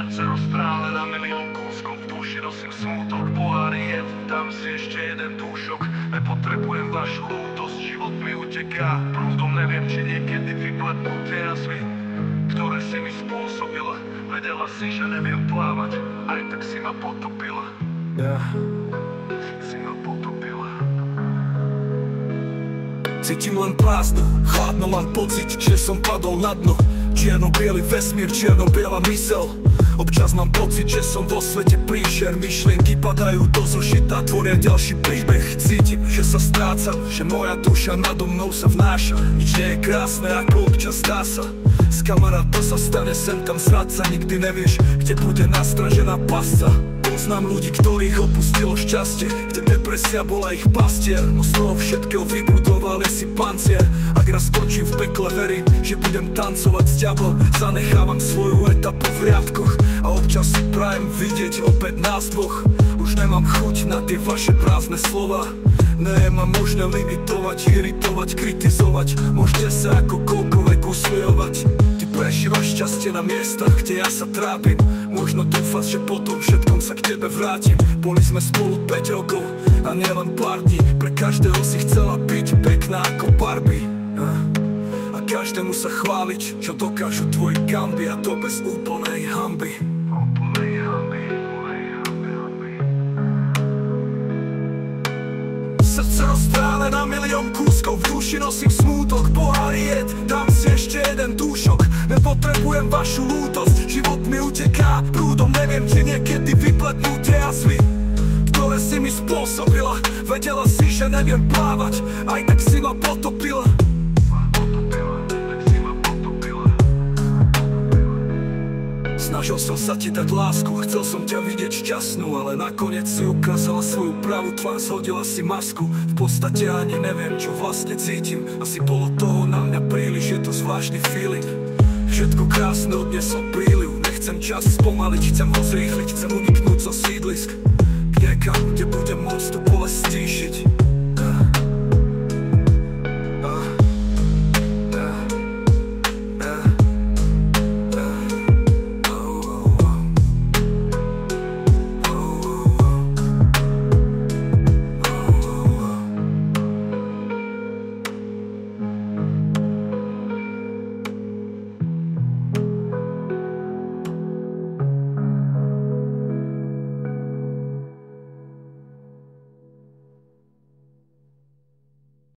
Srdce rozstrále na milión kúskov, v duši nosím smútok, pohári jed, dám si ešte jeden dúšok. Nepotrebujem vašu lútosť, život mi uteká prúdom, neviem, či niekedy vypletnú tie jazvy, ktoré si mi spôsobila. Vedela si, že neviem plávať, aj tak si ma potopila. Si ma potopila. Cítim len prázdno, chladno, mám pocit, že som padol na dno. Čierno-biely vesmír, čierno-biela mysel. Občas mám pocit, že som vo svete príšer. Myšlienky padajú do zošita, tvoria ďalší príbeh. Cítim, že sa strácam, že moja duša nado mnou sa vnáša. Nič nie je krásne, ako občas zdá sa. Z kamaráta sa stane sem tam zradca. Nikdy nevieš, kde bude nastražená pasca. Poznám ľudí, ktorých opustilo šťastie, kde depresia bola ich pastier. No z toho všetkého vybudovali si pancier. Ak raz skončím v pekle, verím, že budem tancovať s ďablom. Zanechávam svoju etapu v riadkoch a občas si prajem vidieť opäť nás dvoch. Už nemám chuť na tie vaše prázdne slova. Nie ma možné limitovať, iritovať, kritizovať. Môžete sa akokoľvek usmievať. Ty prežívaš šťastie na miestach, kde ja sa trápim. Možno dúfať, že potom všetkom sa k tebe vrátim. Boli sme spolu 5 rokov a nielen pár dní. Pre každého si chcela byť pekná ako Barbie. A každému sa chváliť, čo dokážu tvoji gamby. A to bez úplnej hanby. Srdce rozstrále na milión kúskov, v duši nosím smútok, pohári jed, dám si ešte jeden dúšok. Nepotrebujem vašu lútosť, život mi uteká prúdom, neviem, či niekedy vypletnú tie jazvy, ktoré si mi spôsobila. Vedela si, že neviem plávať, aj tak si ma potopila. Snažil som sa ti dať lásku, chcel som ťa vidieť šťastnú, ale nakoniec si ukázala svoju pravú tvár, zhodila si masku. V podstate ani neviem, čo vlastne cítim. Asi bolo toho na mňa príliš, je to zvláštny feeling. Všetko krásne odnesol príliv, nechcem čas spomaliť, chcem ho zrýchliť, chcem uniknúť zo sídlisk. Niekam, kde budem môcť tú bolesť stíšiť.